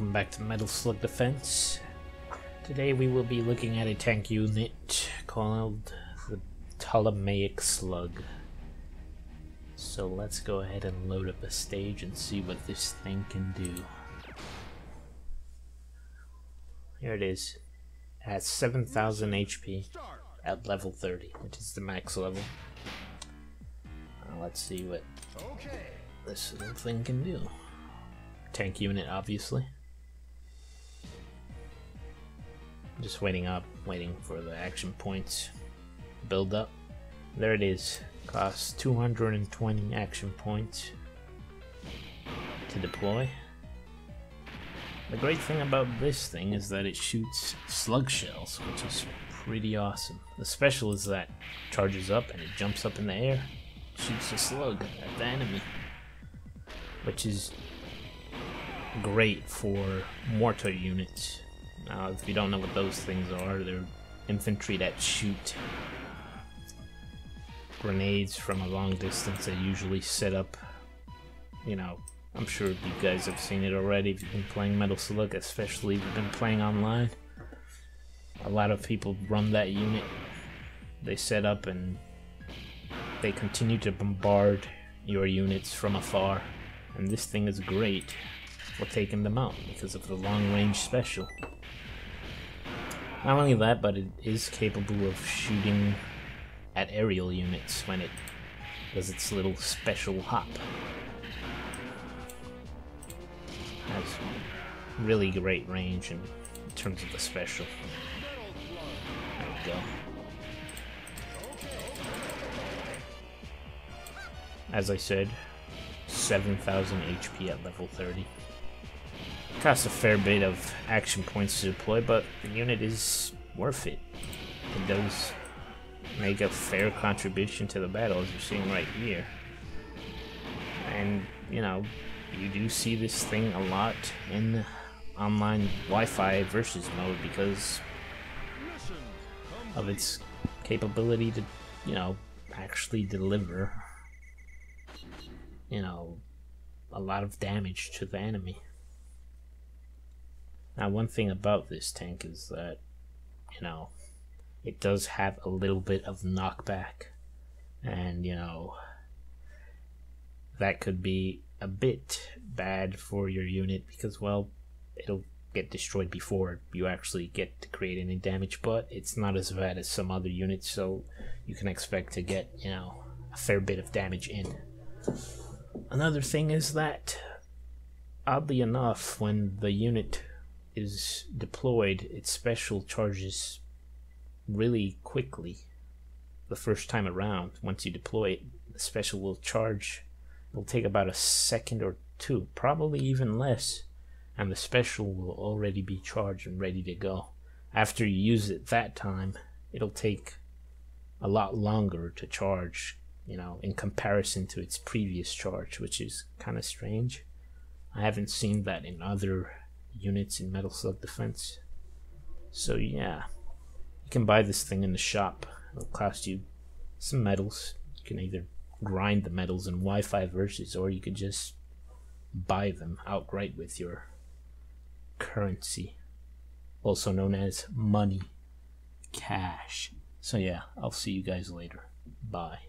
welcome back to Metal Slug Defense. Today we will be looking at a tank unit called the Ptolemaic Slug. So let's go ahead and load up a stage and see what this thing can do. Here it is. It has 7,000 HP at level 30, which is the max level. Let's see what this little thing can do. Tank unit, obviously. Just waiting for the action points build up. There it is. Costs 220 action points to deploy. The great thing about this thing is that it shoots slug shells, which is pretty awesome. The special is that it charges up and it jumps up in the air, shoots a slug at the enemy, which is great for mortar units. Now, if you don't know what those things are, they're infantry that shoot grenades from a long distance. They usually set up, you know, I'm sure you guys have seen it already if you've been playing Metal Slug, especially if you've been playing online. A lot of people run that unit. They set up and they continue to bombard your units from afar. And this thing is great for taking them out because of the long range special. Not only that, but it is capable of shooting at aerial units when it does its little special hop. Has really great range in terms of the special. There we go. As I said, 7,000 HP at level 30. Costs a fair bit of action points to deploy, but the unit is worth it. It does make a fair contribution to the battle, as you're seeing right here. And, you know, you do see this thing a lot in online Wi-Fi versus mode because of its capability to, you know, actually deliver, you know, a lot of damage to the enemy. Now, one thing about this tank is that, you know, it does have a little bit of knockback, and, you know, that could be a bit bad for your unit because, well, it'll get destroyed before you actually get to create any damage, but it's not as bad as some other units, so you can expect to get, you know, a fair bit of damage in. Another thing is that, oddly enough, when the unit is deployed, its special charges really quickly the first time around. Once you deploy it, the special will charge. It'll take about a second or two, probably even less, and the special will already be charged and ready to go. After you use it that time, it'll take a lot longer to charge, you know, in comparison to its previous charge, which is kind of strange. I haven't seen that in other units in Metal Slug Defense. So yeah, you can buy this thing in the shop. It'll cost you some metals. You can either grind the metals in Wi-Fi versus, or you could just buy them outright with your currency, also known as money, cash. So yeah, I'll see you guys later. Bye.